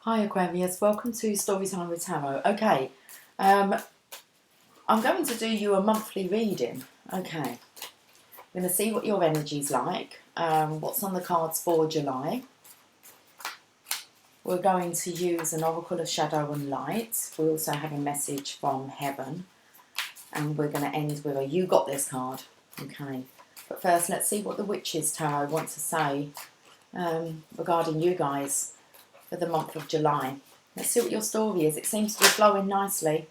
Hi Aquarius, welcome to Storytime with Tarot. Okay, I'm going to do you a monthly reading. Okay, I'm going to see what your energy's like, what's on the cards for July. We're going to use an Oracle of Shadow and Light. We also have a message from Heaven. And we're going to end with a You Got This card. Okay, but first let's see what the Witches Tarot want to say regarding you guys for the month of July. Let's see what your story is. It seems to be flowing nicely.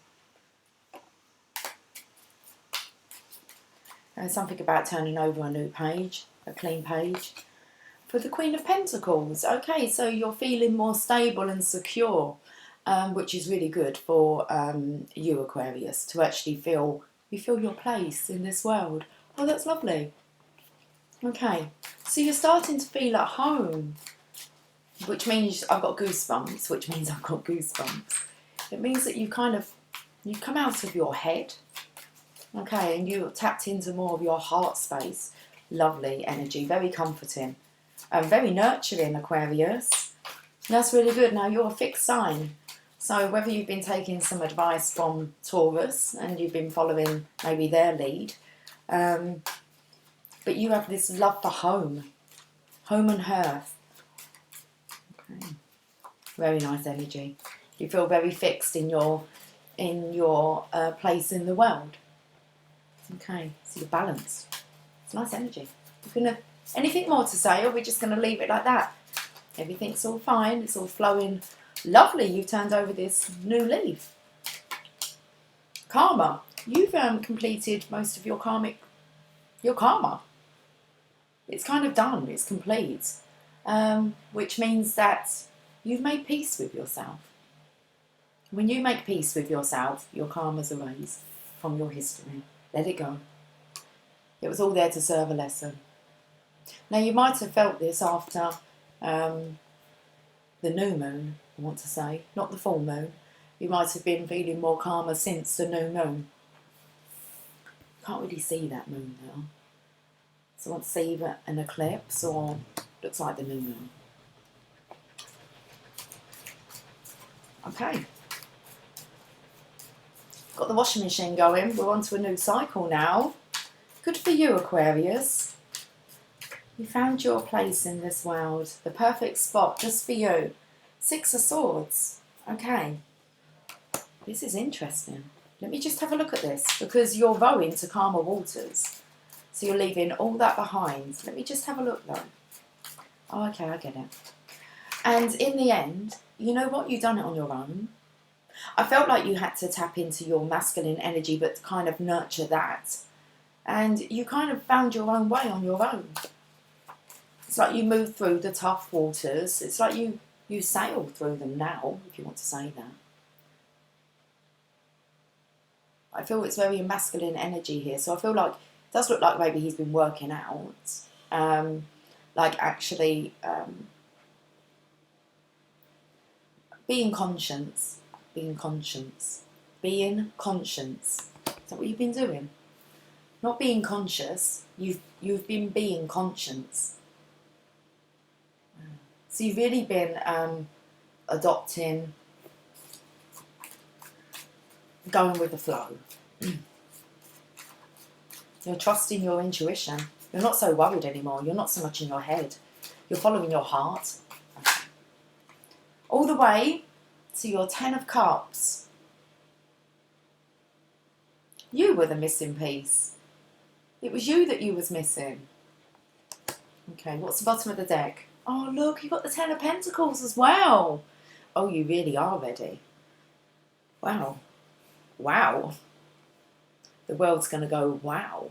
Something about turning over a new page, a clean page. For the Queen of Pentacles, okay, so you're feeling more stable and secure, which is really good for you, Aquarius, to actually feel your place in this world. Oh, that's lovely. Okay, so you're starting to feel at home, which means I've got goosebumps, which means I've got goosebumps. It means that you've come out of your head, okay, and you've tapped into more of your heart space. Lovely energy, very comforting, very nurturing, Aquarius. That's really good. Now, you're a fixed sign, so whether you've been taking some advice from Taurus and you've been following maybe their lead, but you have this love for home and hearth. Okay. Very nice energy. You feel very fixed in your place in the world. Okay, so you're balanced. It's nice energy. Anything more to say, or we're just going to leave it like that? Everything's all fine. It's all flowing lovely. You've turned over this new leaf. Karma. You've completed most of your karma. It's kind of done. It's complete. Which means that you've made peace with yourself. When you make peace with yourself, your karma's erased from your history. Let it go. It was all there to serve a lesson. Now, you might have felt this after the new moon, I want to say, not the full moon. You might have been feeling more calmer since the new moon. Can't really see that moon now. So I want to see either an eclipse or looks like the new moon. Okay. Got the washing machine going. We're on to a new cycle now. Good for you, Aquarius. You found your place in this world. The perfect spot just for you. 6 of Swords. Okay. This is interesting. Let me just have a look at this, because you're rowing to calmer waters. So you're leaving all that behind. Let me just have a look though. Oh, okay, I get it. And in the end, you know what? You've done it on your own. I felt like you had to tap into your masculine energy, but kind of nurture that. And you kind of found your own way on your own. It's like you moved through the tough waters. It's like you sail through them now, if you want to say that. I feel it's very masculine energy here. So I feel like it does look like maybe he's been working out. Like actually being conscious. Is that what you've been doing? Not being conscious, you've been being conscious. So you've really been adopting, going with the flow. You're trusting your intuition. You're not so worried anymore. You're not so much in your head. You're following your heart. All the way to your 10 of Cups. You were the missing piece. It was you that you was missing. Okay, what's the bottom of the deck? Oh, look, you've got the 10 of Pentacles as well. Oh, you really are ready. Wow. Wow. The world's going to go, wow.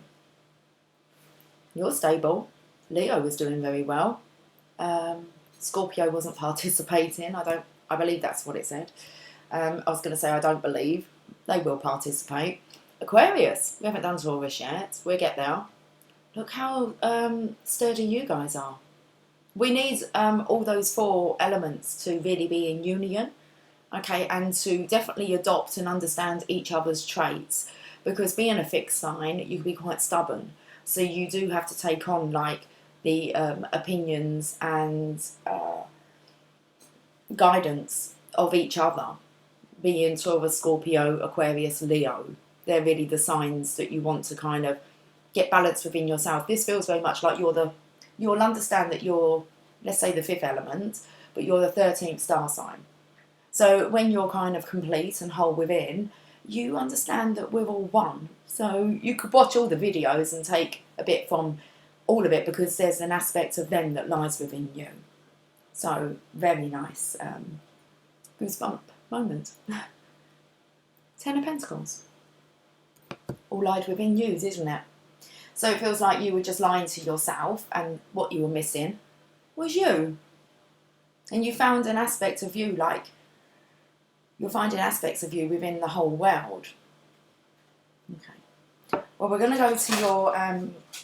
You're stable. Leo was doing very well. Scorpio wasn't participating. I believe that's what it said. I was going to say I don't believe. They will participate. Aquarius. We haven't done Taurus yet. We'll get there. Look how sturdy you guys are. We need all those 4 elements to really be in union, okay, and to definitely adopt and understand each other's traits, because being a fixed sign, you can be quite stubborn. So you do have to take on like the opinions and guidance of each other, being Taurus, Scorpio, Aquarius, Leo. They're really the signs that you want to kind of get balance within yourself. This feels very much like you'll understand that you're, let's say, the 5th element, but you're the 13th star sign. So when you're kind of complete and whole within, you understand that we're all one. So you could watch all the videos and take a bit from all of it, because there's an aspect of them that lies within you. So very nice goosebump moment. 10 of Pentacles. All lied within you, isn't it? So it feels like you were just lying to yourself, and what you were missing was you. And you found an aspect of you, like you're finding aspects of you within the whole world. Okay. Well, we're going to go to your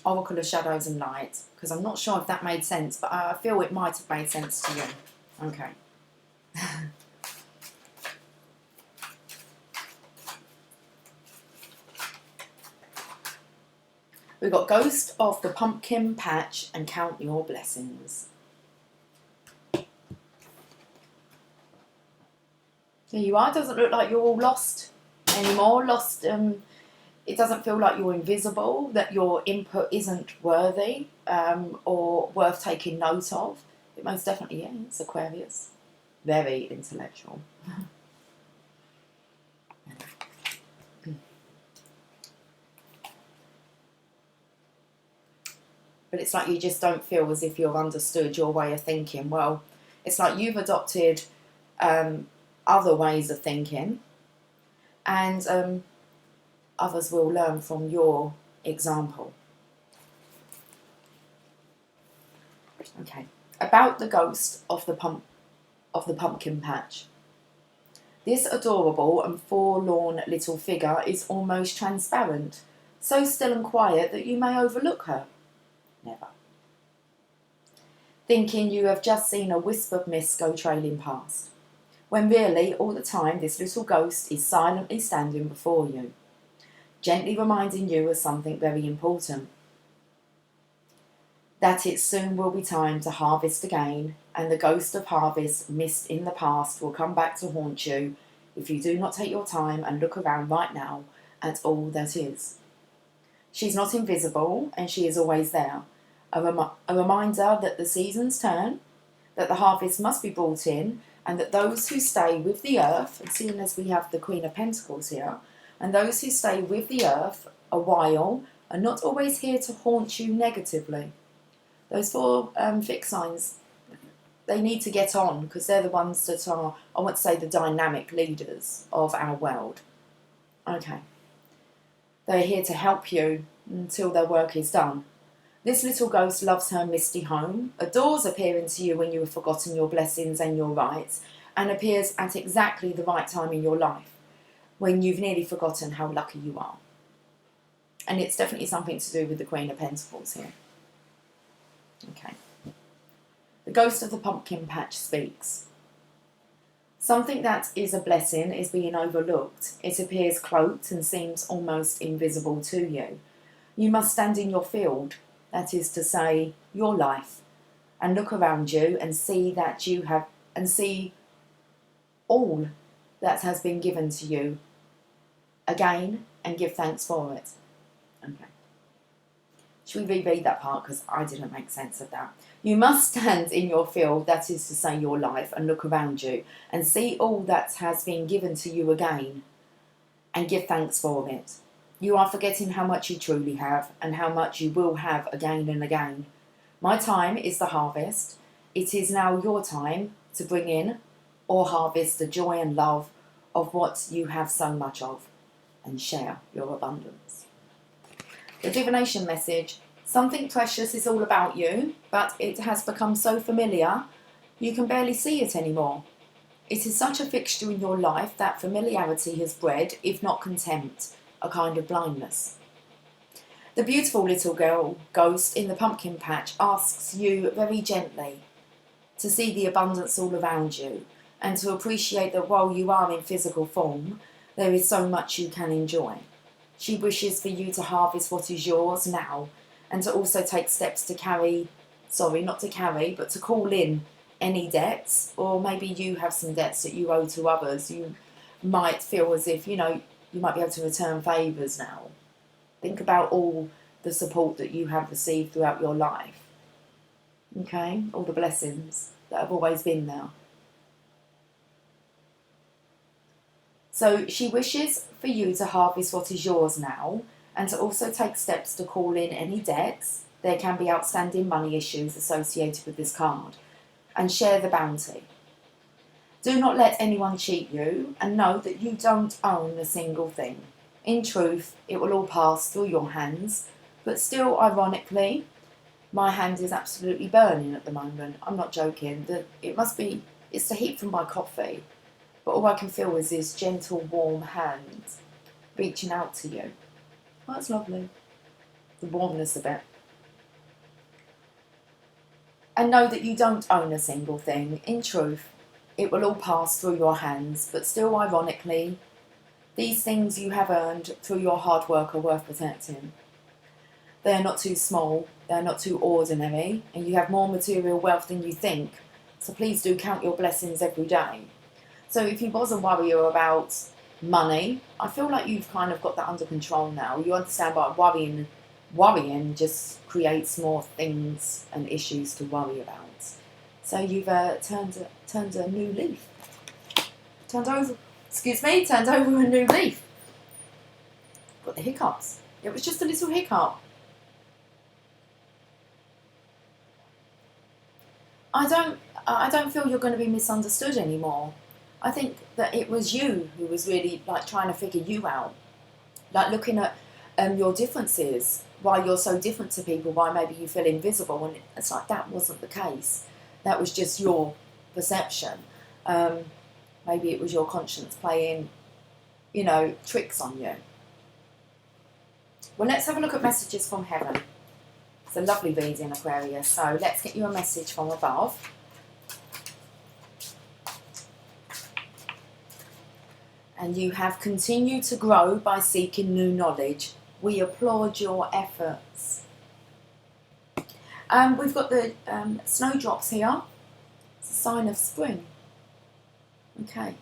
Oracle of Shadows and Light, because I'm not sure if that made sense, but I feel it might have made sense to you. Okay. We've got Ghost of the Pumpkin Patch and Count Your Blessings. There you are. It doesn't look like you're all lost anymore. It doesn't feel like you're invisible, that your input isn't worthy or worth taking note of. It most definitely is, Aquarius. Very intellectual. But it's like you just don't feel as if you're understood your way of thinking. Well, it's like you've adopted other ways of thinking, and others will learn from your example. Okay, about the ghost of the pumpkin patch. This adorable and forlorn little figure is almost transparent, so still and quiet that you may overlook her. Never. Thinking you have just seen a wisp of mist go trailing past, when really all the time this little ghost is silently standing before you, gently reminding you of something very important. That it soon will be time to harvest again, and the ghost of harvest missed in the past will come back to haunt you if you do not take your time and look around right now at all that is. She's not invisible, and she is always there. A reminder that the seasons turn, that the harvest must be brought in, and that those who stay with the earth, and seeing as we have the Queen of Pentacles here, and those who stay with the earth a while are not always here to haunt you negatively. Those 4 fixed signs, they need to get on, because they're the ones that are, I want to say, the dynamic leaders of our world. Okay. They're here to help you until their work is done. This little ghost loves her misty home, adores appearing to you when you have forgotten your blessings and your rights, and appears at exactly the right time in your life, when you've nearly forgotten how lucky you are. And it's definitely something to do with the Queen of Pentacles here. Okay. The ghost of the pumpkin patch speaks. Something that is a blessing is being overlooked. It appears cloaked and seems almost invisible to you. You must stand in your field, that is to say, your life, and look around you and see that you have, and see all that has been given to you again, and give thanks for it. Okay. Should we reread that part, because I didn't make sense of that. You must stand in your field, that is to say your life, and look around you and see all that has been given to you again and give thanks for it. You are forgetting how much you truly have and how much you will have again and again. My time is the harvest. It is now your time to bring in or harvest the joy and love of what you have so much of and share your abundance. The divination message. Something precious is all about you, but it has become so familiar you can barely see it anymore. It is such a fixture in your life that familiarity has bred, if not contempt, a kind of blindness. The beautiful little girl ghost in the pumpkin patch asks you very gently to see the abundance all around you and to appreciate that while you are in physical form, there is so much you can enjoy. She wishes for you to harvest what is yours now, and to also take steps to to call in any debts, or maybe you have some debts that you owe to others. You might feel as if, you know, you might be able to return favours now. Think about all the support that you have received throughout your life. Okay? All the blessings that have always been there. So she wishes for you to harvest what is yours now, and to also take steps to call in any debts. There can be outstanding money issues associated with this card, and share the bounty. Do not let anyone cheat you, and know that you don't own a single thing. In truth, it will all pass through your hands, but still, ironically, my hand is absolutely burning at the moment. I'm not joking. It's the heat from my coffee. But all I can feel is this gentle, warm hand reaching out to you. Oh, that's lovely. The warmness of it. And know that you don't own a single thing. In truth, it will all pass through your hands. But still, ironically, these things you have earned through your hard work are worth protecting. They are not too small. They are not too ordinary. And you have more material wealth than you think. So please do count your blessings every day. So if you was a worrier about money, I feel like you've kind of got that under control now. You understand why worrying just creates more things and issues to worry about. So you've turned a new leaf. Turned over a new leaf. Got the hiccups. It was just a little hiccup. I don't feel you're going to be misunderstood anymore. I think that it was you who was really like trying to figure you out, like looking at your differences, why you're so different to people, why maybe you feel invisible, and it's like that wasn't the case. That was just your perception. Maybe it was your conscience playing, you know, tricks on you. Well, let's have a look at messages from heaven. It's a lovely reading, Aquarius. So let's get you a message from above. And you have continued to grow by seeking new knowledge. We applaud your efforts. We've got the snowdrops here. It's a sign of spring. Okay.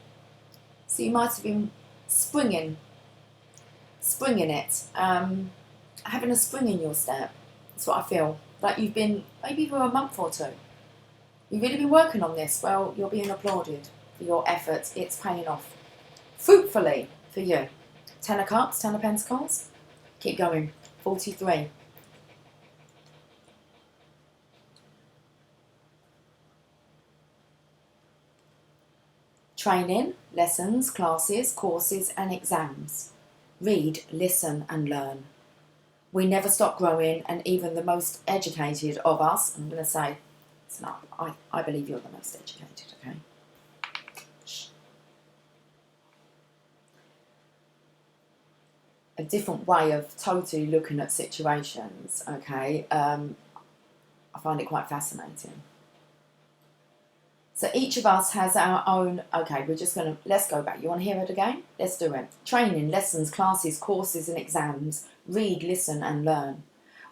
So you might have been springing it. Having a spring in your step. That's what I feel. Like you've been, maybe for a month or two. You've really been working on this. Well, you're being applauded for your efforts. It's paying off. Fruitfully for you. 10 of Cups, 10 of Pentacles. Keep going. 43. Training, lessons, classes, courses and exams. Read, listen and learn. We never stop growing, and even the most educated of us, I'm going to say, it's not, I believe you're the most educated, okay? A different way of totally looking at situations, okay? I find it quite fascinating. So each of us has our own, okay, let's go back. You want to hear it again? Let's do it. Training, lessons, classes, courses and exams. Read, listen and learn.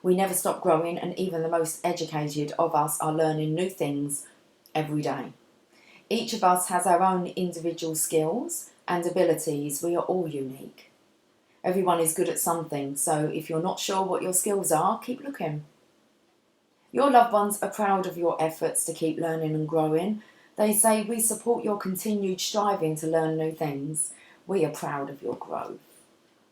We never stop growing, and even the most educated of us are learning new things every day. Each of us has our own individual skills and abilities. We are all unique. Everyone is good at something, so if you're not sure what your skills are, keep looking. Your loved ones are proud of your efforts to keep learning and growing. They say, we support your continued striving to learn new things. We are proud of your growth.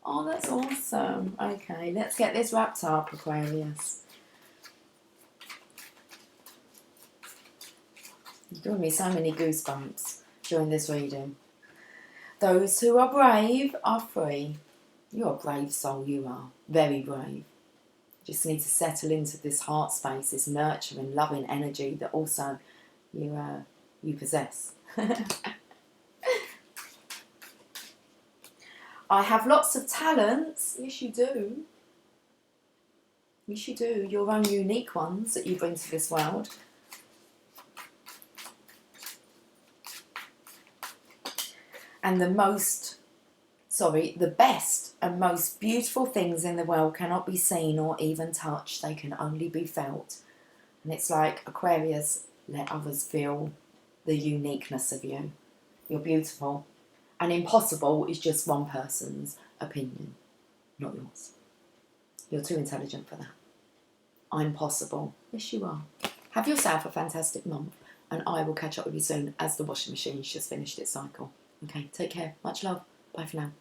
Oh, that's awesome. Okay, let's get this wrapped up, Aquarius. You're giving me so many goosebumps during this reading. Those who are brave are free. You're a brave soul, you are. Very brave. You just need to settle into this heart space, this nurturing, loving energy that also you possess. I have lots of talents. Yes, you do. Yes, you do. Your own unique ones that you bring to this world. And the best and most beautiful things in the world cannot be seen or even touched. They can only be felt. And it's like, Aquarius, let others feel the uniqueness of you. You're beautiful. And impossible is just one person's opinion, not yours. You're too intelligent for that. I'm possible. Yes, you are. Have yourself a fantastic month, and I will catch up with you soon as the washing machine's just finished its cycle. Okay, take care. Much love. Bye for now.